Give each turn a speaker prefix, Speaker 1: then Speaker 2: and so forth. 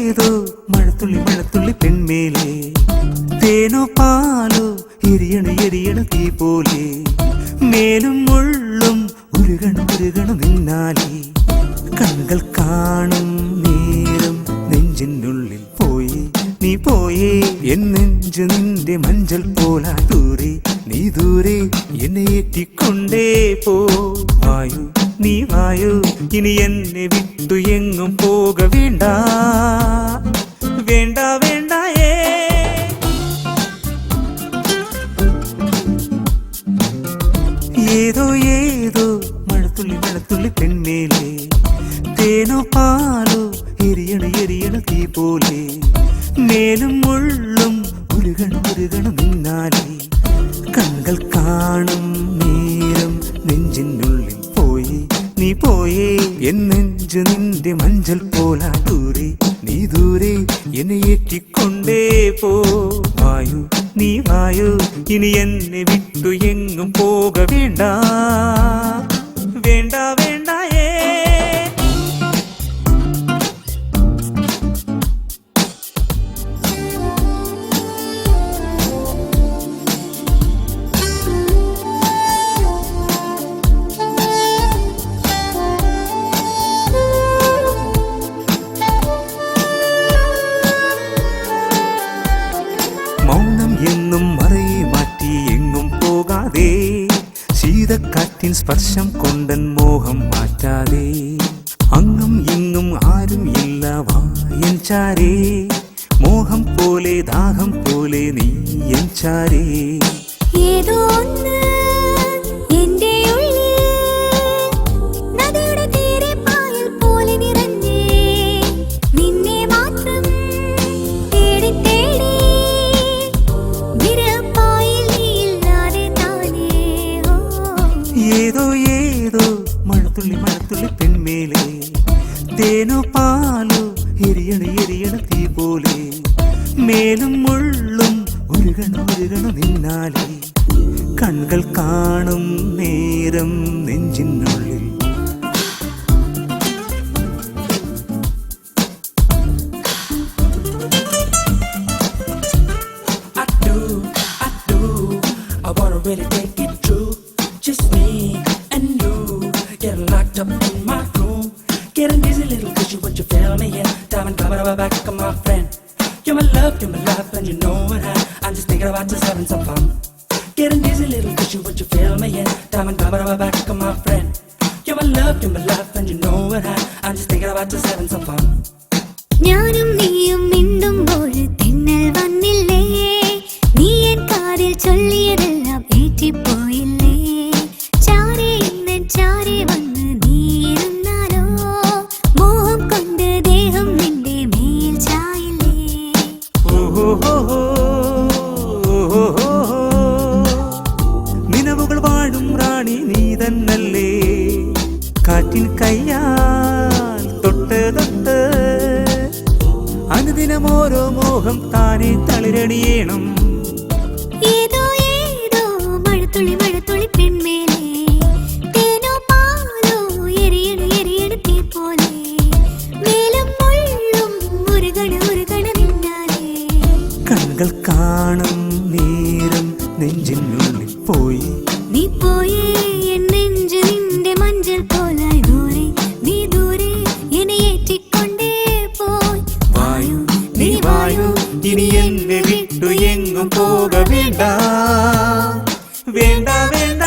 Speaker 1: ഏതോ മഴത്തുള്ളി മഴത്തുള്ളി പെൺമേലെ തേനോ പാലോ എരിയണു എരിയണു തീ പോലെ മേലും മുള്ളും ഉരുകണു ഉരുകണു നിന്നാലേ കണ്ണുകൾ കാണും നേരം നെഞ്ചിനുള്ളിൽ പോയി നീ പോയേ എൻ നെഞ്ചു നിന്റെ മഞ്ചൽ പോലാ ദൂരെ നീ ദൂരെ എന്നെ ഏറ്റിക്കൊണ്ടേ പോ വായു നീ വായു ഇനി എന്നെ വിട്ടു എങ്ങും പോക വേണ്ട വേണ്ട വേണ്ടായേ ഏതോ ഏതോ മഴത്തുള്ളി മഴത്തുള്ളി പെൺമേലെ തേനോ പാലോ എരിയണു എരിയണു തീ പോലെ മേലും മുള്ളും ഉരുകണു ഉരുകണു നിന്നാലേ കണ്ണുകൾ കാണും നേരം നെഞ്ചിനുള്ളിൽ പോയി നീ പോയേ എൻ നെഞ്ചു നിന്റെ മഞ്ചൽ പോലാ ദൂരെ നീ ദൂരെ എന്നെ ഏറ്റിക്കൊണ്ടേ പോ വായു നീ വായു ഇനി എന്നെ വിട്ടു എങ്ങും പോക വേണ്ട വേണ്ട വേണ്ടായേ മൗനം എന്നും മറയെ മാറ്റി എങ്ങും പോകാതെ ശീതക്കാറ്റിൻ സ്പർശം കൊണ്ടൻ മോഹം മാറ്റാതെ അങ്ങും ഇങ്ങും ആരും ഇല്ല വായൻ ചാരേ മോഹം പോലെ ദാഹം പോലെ നീ എൻ ചാരേ
Speaker 2: ഏതോ
Speaker 1: ഏതോ ഏതോ മഴത്തുള്ളി മഴത്തുള്ളി പെൺമേലെ തേനോ പാലോ എരിയണു എരിയണു തീ പോലെ മേലും മുള്ളും ഉരുകണു ഉരുകണു നിന്നാലേ കണ്ണുകൾ കാണും നേരം നെഞ്ചിനുള്ളിൽ
Speaker 3: Really take it true, just me and you. Getting locked up in my room, getting dizzy, little cause you what you feel me in. Time and coming over back, come my friend. You're my love, and you know it. I'm just thinking about just having some fun. Getting dizzy, little cause you what you feel me in. Time and coming over back, come my friend. You're my love, and you know it. I'm just thinking about just having some fun.
Speaker 2: ഞാനും നീയും മിണ്ടുമ്പോൾ തെന്നൽ വന്നില്ലേ നീ N കാതിൽ ചൊല്ലിയതെല്ലാം ഏറ്റിപ്പോയില്ലേ ചാരേ എന്നെൻ ചാരേ വന്ന് നീരുന്നാലോ മോഹം കൊണ്ട് ദേഹം നിന്റെ മേൽ ചായില്ലേ
Speaker 1: നിലവുകൾ വാഴും റാണി നീ തന്നല്ലേ കാറ്റിൻ കയ്യാൽ തൊട്ട് തൊട്ട് അനുദിനം ഓരോ മോഹം താനെ തളിരണിയേണം
Speaker 2: ഏതോ ഏതോ മഴത്തുള്ളി മഴത്തുള്ളി പെൺമേലെ തേനോ പാലോ എരിയണു എരിയണു തീ പോലെ മേലും മുള്ളും ഉരുകണു ഉരുകണു നിന്നാലേ
Speaker 1: കണ്ണുകൾ കാണും നേരം നെഞ്ചിനുള്ളിൽ പോയി
Speaker 2: നീ പോയേ എൻ നെഞ്ചു നിന്റെ മഞ്ചൽ പോലായി ദൂരെ നീ ദൂരെ എന്നെ ഏറ്റിക്കൊണ്ടേ പോയി
Speaker 1: വായു നീ വായു ഇനി എന്നെ വിട്ടു എങ്ങും പോക വേണ്ട വേണ്ട വേണ്ട